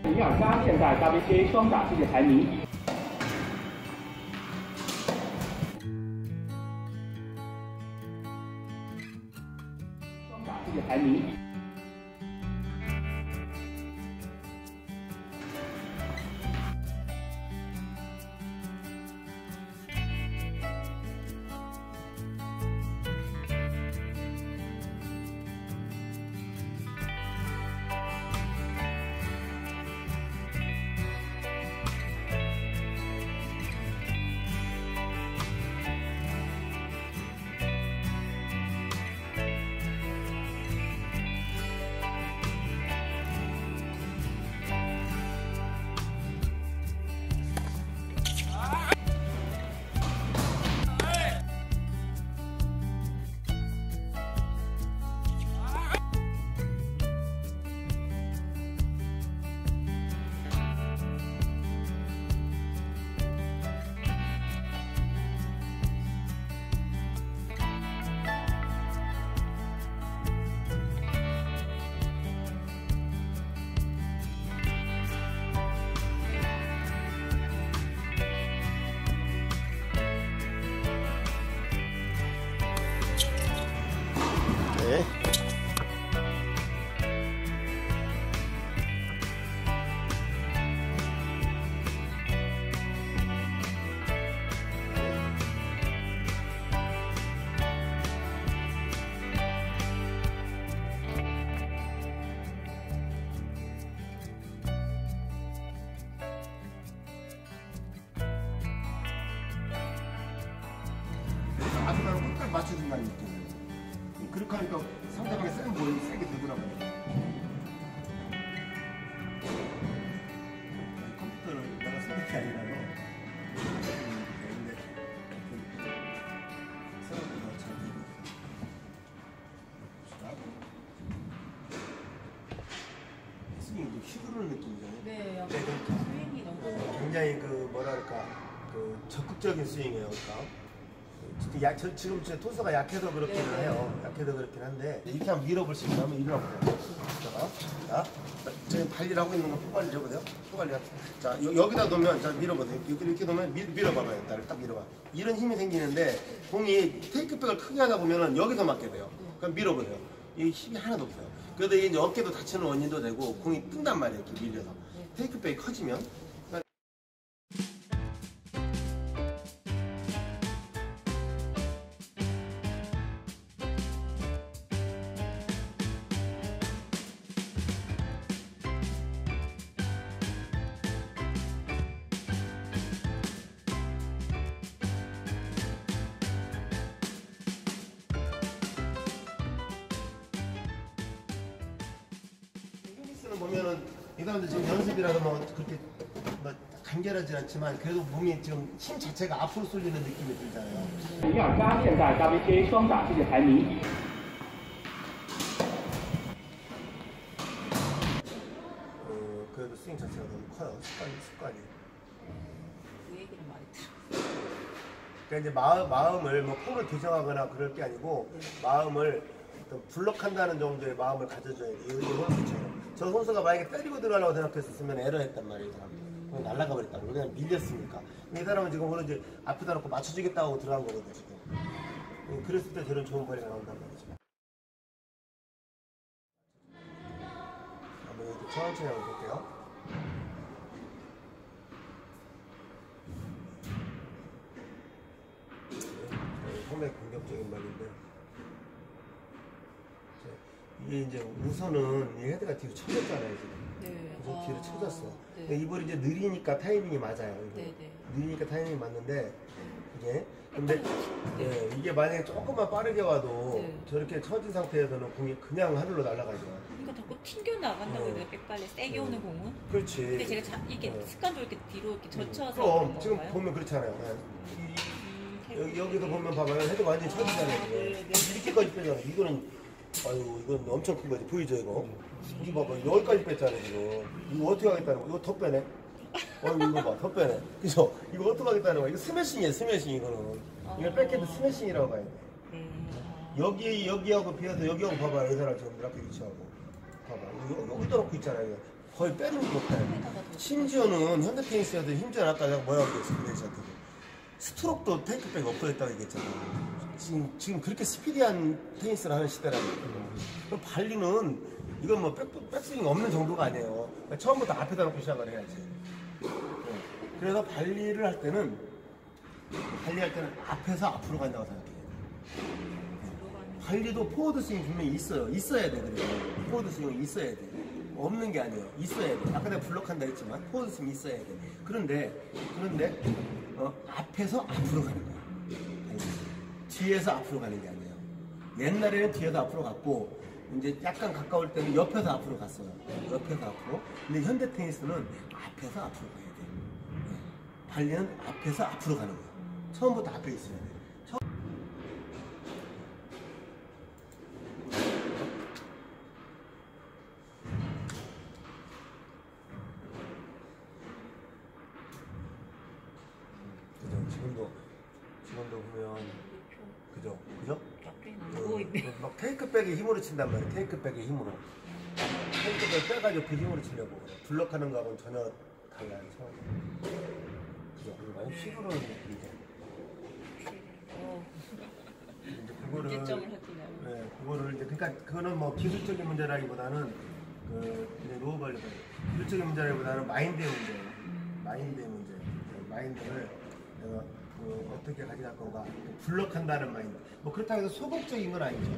尼尔加现在 WTA 双打世界排名。双打世界排名。 네. 아까는 끝까지 맞춰준다는 느낌이에요. 그렇게 하니까 상대방의 센 볼이 세게 들더라고요. 컴퓨터를 내가 쓰는 게 아니라요. 생각보다 잘 스윙이 좀 휘두르는 느낌이잖아요. 네, 약간 스윙이 너무 굉장히 그 뭐랄까 그 적극적인 스윙이에요. 그러니까. 지금 제 토스가 약해서 그렇기는 해요. 약해서 그렇긴 한데 이렇게 한번 밀어볼 수 있으면 한번 밀어보세요. 자, 지금 발리를 하고 있는 거 포관리 해보세요. 포관리. 자, 여기다 놓으면 자 밀어보세요. 이렇게 놓으면 밀어봐봐요. 나를 딱 밀어봐. 이런 힘이 생기는데 공이 테이크백을 크게 하다 보면은 여기서 맞게 돼요. 그럼 밀어보세요. 이 힘이 하나도 없어요. 그래도 이제 어깨도 다치는 원인도 되고 공이 뜬단 말이에요. 이렇게 밀려서 테이크백이 커지면. 보면은 이 사람들 지금 연습이라도 뭐 그렇게 뭐 간결하지 않지만 그래도 몸이 지금 힘 자체가 앞으로 쏠리는 느낌이 들잖아요. 尼尔加现在 WTA 双打世界排名。 그래도 스윙 자체가 너무 커요. 습관이. 그 얘기를 많이 들어요. 그러니까 이제 마음을 뭐 폼을 교정하거나 그럴 게 아니고 마음을 어떤 블럭한다는 정도의 마음을 가져줘야 돼요. 이 선수처럼. 저 선수가 만약에 때리고 들어가려고 생각했었으면 에러했단 말이에요. 이 사람. 날아가 버렸다고. 그냥 밀렸으니까. 이 사람은 지금 오늘 이제 앞에다 놓고 맞춰주겠다고 들어간 거거든요. 지금. 그랬을 때 저런 좋은 거리가 나온단 말이죠. 한번 이렇게 천천히 한번 볼게요. 상당히 공격적인 말인데 이게 이제 우선은 이 헤드가 뒤로 쳐졌잖아요 지금. 네. 그래서 뒤로 쳐졌어. 네. 이 볼이 이제 느리니까 타이밍이 맞아요. 네, 네. 느리니까 타이밍이 맞는데 이게 근데 네, 이게 만약에 조금만 빠르게 와도 네. 저렇게 처진 상태에서는 공이 그냥 하늘로 날아가죠. 그러니까 자꾸 튕겨 나간다고 해요. 백발에 세게 오는 공은. 그렇지. 근데 제가 이렇게 습관적으로 이렇게 뒤로 이렇게 젖혀서 그럼 지금 건가요? 보면 그렇잖아요. 여기서 보면 봐봐요. 헤드 완전히 처지잖아요. 네. 이렇게까지 빼잖아요. 이거는 아유 이건 엄청 큰 거지. 보이죠 이거? 이거 봐봐. 여기까지 뺐잖아요 지금. 이거 어떻게 하겠다는 거야? 이거 더 빼네. 이거 봐. 더 빼네. 그죠? 이거 어떻게 하겠다는 거야? 이거 스매싱이에요. 스매싱 이거는. 이걸 백헤드 스매싱이라고 봐야 돼. 여기하고 비해서 여기하고 봐봐요. 이 사람 지금 이렇게 위치하고. 봐봐. 여기다 놓고 있잖아요. 거의 빼는 게 없다. 심지어는 현대 테니스한테 심지어는 아까 내가 뭐라고 그랬어, 그레이스한테. 스트로크도 테이크백이 없어졌다고 얘기했잖아. 지금 그렇게 스피디한 테니스를 하는 시대라는 거예요. 그럼 발리는 이건 뭐 백스윙 없는 정도가 아니에요. 그러니까 처음부터 앞에다 놓고 시작을 해야지. 그래서 발리를 할 때는 앞에서 앞으로 간다고 생각해요. 발리도 포워드 스윙이 분명히 있어요. 있어야 돼. 그래요. 포워드 스윙이 있어야 돼. 없는 게 아니에요. 있어야 돼. 아까 내가 블록한다 했지만 포워드 스윙이 있어야 돼. 그런데 앞에서 앞으로 가는 거야. 뒤에서 앞으로 가는 게 아니에요. 옛날에는 뒤에서 앞으로 갔고 이제 약간 가까울 때는 옆에서 앞으로 갔어요. 옆에서 앞으로. 근데 현대 테니스는 앞에서 앞으로 가야 돼. 발리는 앞에서 앞으로 가는 거야. 처음부터 앞에 있어야 돼. 지금도 보면 그죠? 막 테이크백의 힘으로 친단 말이에요. 테이크백의 힘으로. 테이크백 빼가지고 그 힘으로 치려고 그래. 블록하는 거하고는 전혀 달라요. 그죠? 많이 휘두르는 느낌이죠. 이제 그거를 이제 그러니까 그거는 뭐 기술적인 문제라기보다는 이제 노후발리 기술적인 문제라기보다는 마인드의 문제예요. 마인드를 내가 어떻게 가져갈 건가. 블록한다는 마인드. 뭐 그렇다고 해서 소극적인 건 아니죠.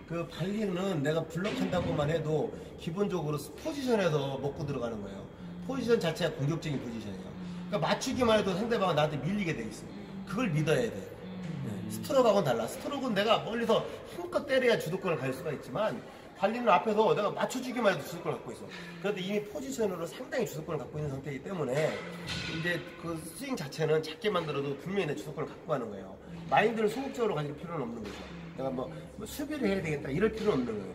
그 발리는 내가 블록한다고만 해도 기본적으로 포지션에서 먹고 들어가는 거예요. 포지션 자체가 공격적인 포지션이에요. 그러니까 맞추기만 해도 상대방은 나한테 밀리게 돼 있어요. 그걸 믿어야 돼. 네. 스트로크하고는 달라. 스트로크는 내가 멀리서 힘껏 때려야 주도권을 가질 수가 있지만 발리는 앞에서 내가 맞춰주기만 해도 주도권을 갖고 있어. 그런데 이미 포지션으로 상당히 주도권을 갖고 있는 상태이기 때문에 이제 그 스윙 자체는 작게 만들어도 분명히 내 주도권을 갖고 가는 거예요. 마인드를 소극적으로 가질 필요는 없는 거죠. 내가 뭐 수비를 해야 되겠다 이럴 필요는 없는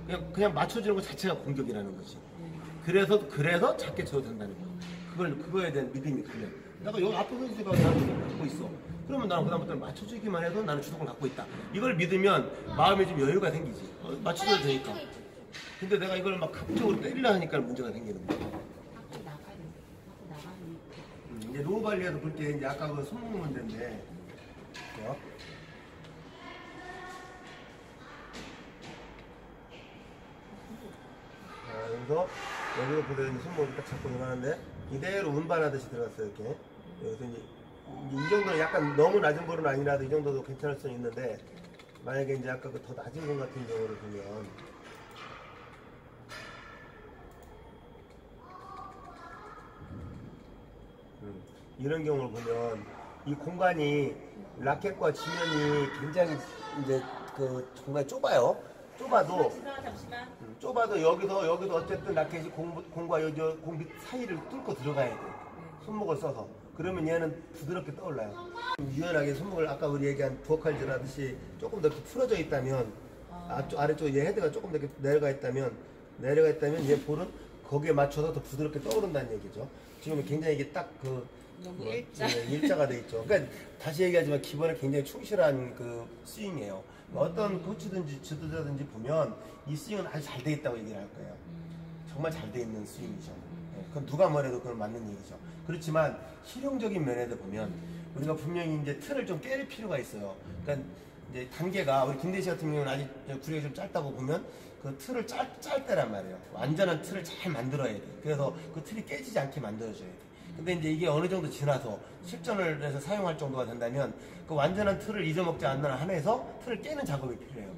거예요. 그냥 맞춰주는 것 자체가 공격이라는 거지. 그래서 작게 쳐도 된다는 거예요. 그거에 대한 믿음이 크면 내가 여기 앞에 선수가 나는 주도권을 갖고 있어. 그러면 나는 그다음부터는 맞춰주기만 해도 나는 주도권을 갖고 있다. 이걸 믿으면 마음에 좀 여유가 생기지. 맞춰줘도 되니까. 근데 내가 이걸 막 갑자기 때리려 하니까 문제가 생기는 거야. 이제 노후발리에서 볼 때 이제 아까 그 손목 문제인데, 그죠? 여기서 여기로 보더니 손목을 딱 잡고 들어가는데 이대로 운반하듯이 들어갔어요. 이렇게. 여기서 이제 이 정도는 약간 너무 낮은 볼은 아니라도 이 정도도 괜찮을 수는 있는데 만약에 이제 아까 그 더 낮은 볼 같은 경우를 보면 이런 경우를 보면 이 공간이 라켓과 지면이 굉장히 이제 그 정말 좁아요. 좁아도 여기도 어쨌든 라켓이 공과 공 밑 사이를 뚫고 들어가야 돼. 손목을 써서. 그러면 얘는 부드럽게 떠올라요. 유연하게 손목을 아까 우리 얘기한 부엌칼질 하듯이 조금 더 풀어져 있다면 아래쪽 얘 헤드가 조금 더 내려가 있다면 얘 볼은 거기에 맞춰서 더 부드럽게 떠오른다는 얘기죠. 지금 굉장히 이게 딱 너무 일자가 돼 있죠. 그러니까 다시 얘기하지만 기본에 굉장히 충실한 그 스윙이에요. 어떤 코치든지 지도자든지 보면 이 스윙은 아주 잘 돼 있다고 얘기를 할 거예요. 정말 잘 돼 있는 스윙이죠. 그건 누가 뭐래도 그건 맞는 얘기죠. 그렇지만 실용적인 면에서 보면 우리가 분명히 이제 틀을 좀 깰 필요가 있어요. 그러니까 이제 단계가 우리 김대시 같은 경우는 아직 구력이 좀 짧다고 보면 그 틀을 짤 때란 말이에요. 완전한 틀을 잘 만들어야 돼. 그래서 그 틀이 깨지지 않게 만들어줘야 돼. 근데 이제 이게 어느 정도 지나서 실전을 해서 사용할 정도가 된다면 그 완전한 틀을 잊어먹지 않는 한에서 틀을 깨는 작업이 필요해요.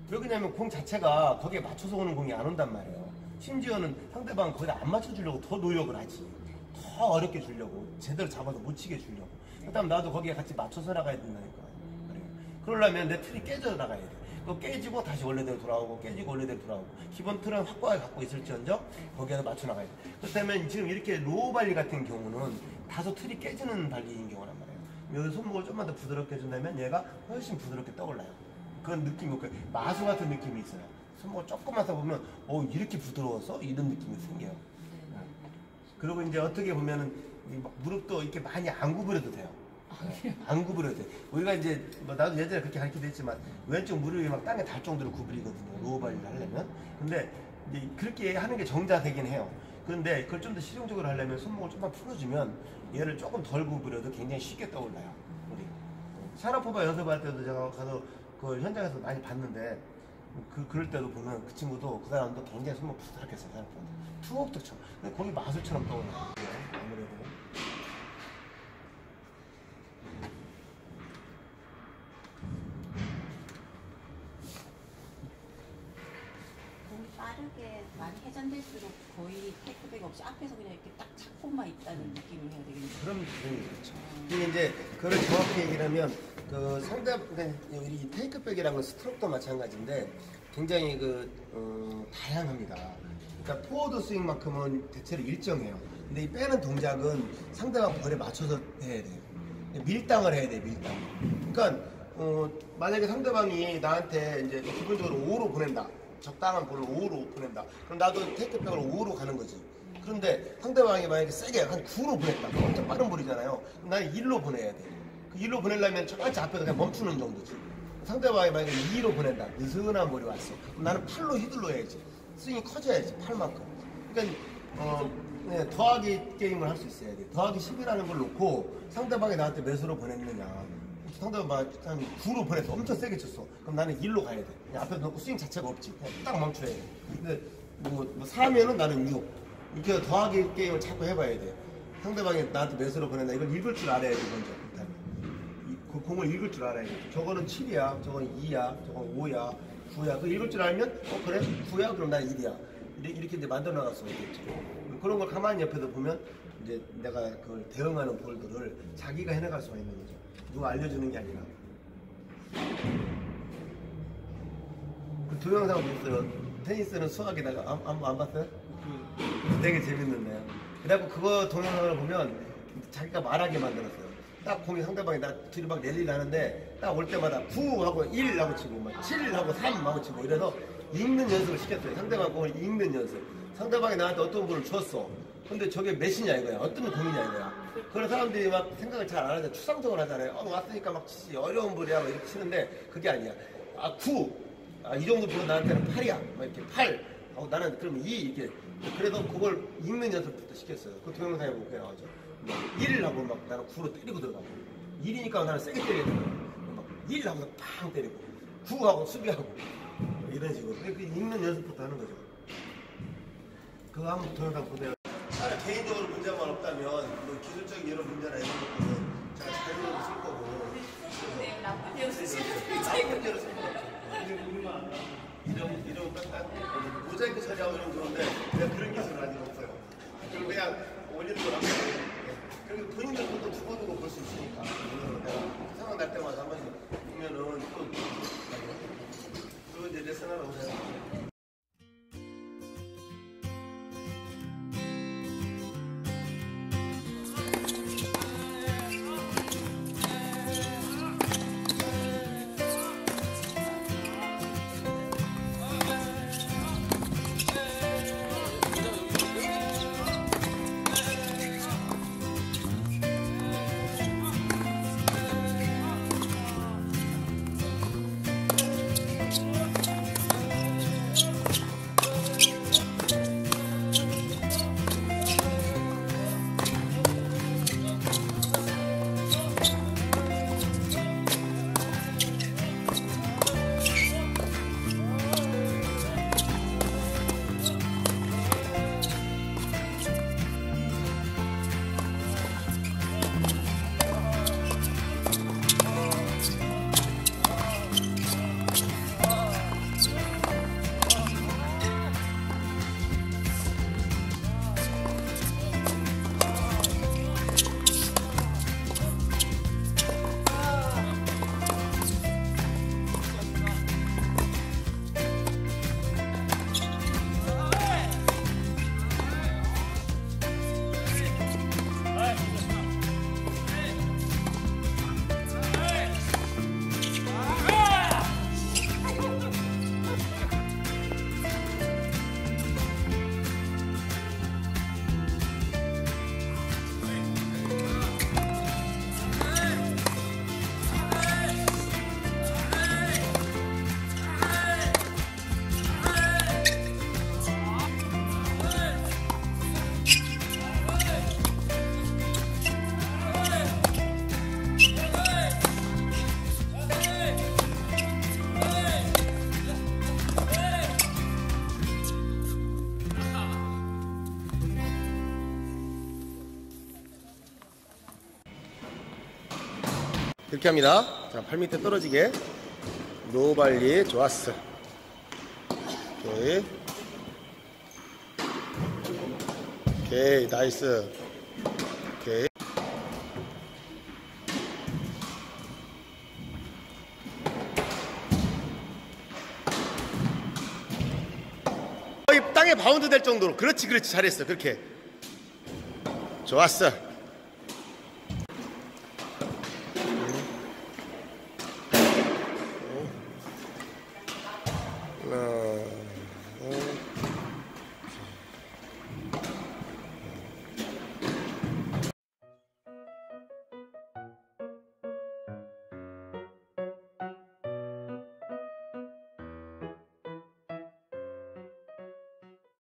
왜 그러냐면 공 자체가 거기에 맞춰서 오는 공이 안 온단 말이에요. 심지어는 상대방 거기다 안 맞춰주려고 더 노력을 하지. 더 어렵게 주려고 제대로 잡아서 못 치게 주려고. 그다음 나도 거기에 같이 맞춰서 나가야 된다니까. 그래요. 그러려면 내 틀이 깨져 나가야 돼. 그거 깨지고 다시 원래대로 돌아오고 깨지고 원래대로 돌아오고 기본 틀은 확고하게 갖고 있을지언정 거기에서 맞춰 나가야 돼. 그렇다면 지금 이렇게 로우 발리 같은 경우는 다소 틀이 깨지는 발리인 경우란 말이에요. 여기 손목을 좀만 더 부드럽게 해준다면 얘가 훨씬 부드럽게 떠올라요. 그런 느낌이 없고 마수 같은 느낌이 있어요. 손목을 조금만 써보면 이렇게 부드러워서 이런 느낌이 생겨요. 그리고 이제 어떻게 보면은 무릎도 이렇게 많이 안 구부려도 돼요. 안 구부려도 돼. 우리가 이제 나도 예전에 그렇게 가르치기도 했지만 왼쪽 무릎이 막 땅에 닿을 정도로 구부리거든요. 로우 발리를 하려면. 근데 이제 그렇게 하는 게 정자되긴 해요. 그런데 그걸 좀 더 실용적으로 하려면 손목을 좀만 풀어주면 얘를 조금 덜 구부려도 굉장히 쉽게 떠올라요. 우리 샤라포바 연습할 때도 제가 가서 그 현장에서 많이 봤는데 그럴 때도 보면 그 친구도 그 사람도 굉장히 손목 부드럽겠어요. 툭툭 쳐. 근데 거기 마술처럼 떠올라요. 아무래도. 공이 빠르게 많이 회전될수록 거의 테이크백 없이 앞에서 그냥 이렇게 딱 잡고만 있다는 느낌을 해야 되겠네요. 그런 부분이 그렇죠. 근데 이제 그걸 정확히 얘기를 하면 그 상대 우리 테이크백이라는 건 스트로크도 마찬가지인데 굉장히 다양합니다. 그러니까 포워드 스윙만큼은 대체로 일정해요. 근데 이 빼는 동작은 상대방 볼에 맞춰서 해야 돼요. 밀당을 해야 돼요. 밀당. 그러니까 만약에 상대방이 나한테 이제 기본적으로 5로 보낸다. 적당한 볼을 5로 보낸다. 그럼 나도 테이크백을 5로 가는 거지. 그런데 상대방이 만약에 세게 한 9로 보냈다. 엄청 빠른 볼이잖아요. 그럼 나는 1로 보내야 돼. 그 1로 보내려면 저까지 앞에서 그냥 멈추는 정도지. 상대방이 만약에 2로 보낸다. 느슨한 볼이 왔어. 그럼 나는 8로 휘둘러야지. 스윙이 커져야지. 8만큼. 그러니까 더하기 게임을 할 수 있어야 돼. 더하기 10이라는 걸 놓고 상대방이 나한테 몇으로 보냈느냐. 상대방이 한 9로 보냈어. 엄청 세게 쳤어. 그럼 나는 1로 가야 돼. 앞에 놓고 스윙 자체가 없지. 그냥 딱 멈춰야 돼. 근데 뭐 4면은 나는 6. 이렇게 더하기 게임을 자꾸 해봐야 돼. 상대방이 나한테 몇으로 보냈나. 이걸 읽을 줄 알아야 돼, 먼저. 그 공을 읽을 줄 알아야 돼. 저거는 7이야, 저거는 2야, 저거는 5야, 9야. 그거 읽을 줄 알면, 그래? 9야? 그럼 난 1이야. 이렇게 이제 만들어 나갈 수가 있겠죠. 그런 걸 가만히 옆에서 보면, 이제 내가 그걸 대응하는 볼들을 자기가 해나갈 수가 있는 거죠. 누가 알려주는 게 아니라. 그 동영상 보셨어요? 테니스는 수학에다가 안 봤어요? 되게 재밌는데요. 그래갖고 그거 동영상을 보면 자기가 말하게 만들었어요. 딱 공이 상대방이 나 뒤로 막 랠리를 하는데 딱 올 때마다 9하고 1하고 치고 막 7하고 3하고 치고 이래서 읽는 연습을 시켰어요. 상대방 공을 읽는 연습. 상대방이 나한테 어떤 공을 줬어. 근데 저게 몇이냐 이거야. 어떤 공이냐 이거야. 그런 사람들이 막 생각을 잘 안 하잖아요. 추상적으로 하잖아요. 왔으니까 막 치지. 어려운 볼이야. 막 이렇게 치는데 그게 아니야. 9. 이 정도 보면 나한테는 8이야. 막 이렇게 8. 나는 그럼 2 이렇게. 그래서 그걸 읽는 연습부터 시켰어요. 그 동영상에 보면 그게 나오죠. 1을 하고 막 나는 9로 때리고 들어가고 1이니까 나는 세게 때려야 되고 막 1을 하고서 팡 때리고 9하고 수비하고 이런 식으로. 그 읽는 연습부터 하는 거죠. 그거 한번 동영상 보세요. 나는 개인적으로 문제만 없다면 뭐 기술적인 여러 문제나 이런 것들은 제가 자유로운 쓸 거고 네, 나쁜 예로 쓰시면 나쁜 문제로 쓸 거죠. 이런 딱 모자이크 처리하고 이런 그런데 내가 그런 기술은 아직 없어요. 그리고 그냥 올리는 거랑 그리고 본인들 것도 두고두고 볼 수 있으니까 내가 상황 날 때마다 한 번씩 보면은 또 이제 레슨하라고 해요. 그렇게 합니다. 자, 팔 밑에 떨어지게. 노발리. 좋았어. 오케이. 오케이, 나이스. 오케이. 거의 땅에 바운드 될 정도로. 그렇지, 그렇지. 잘했어. 그렇게. 좋았어.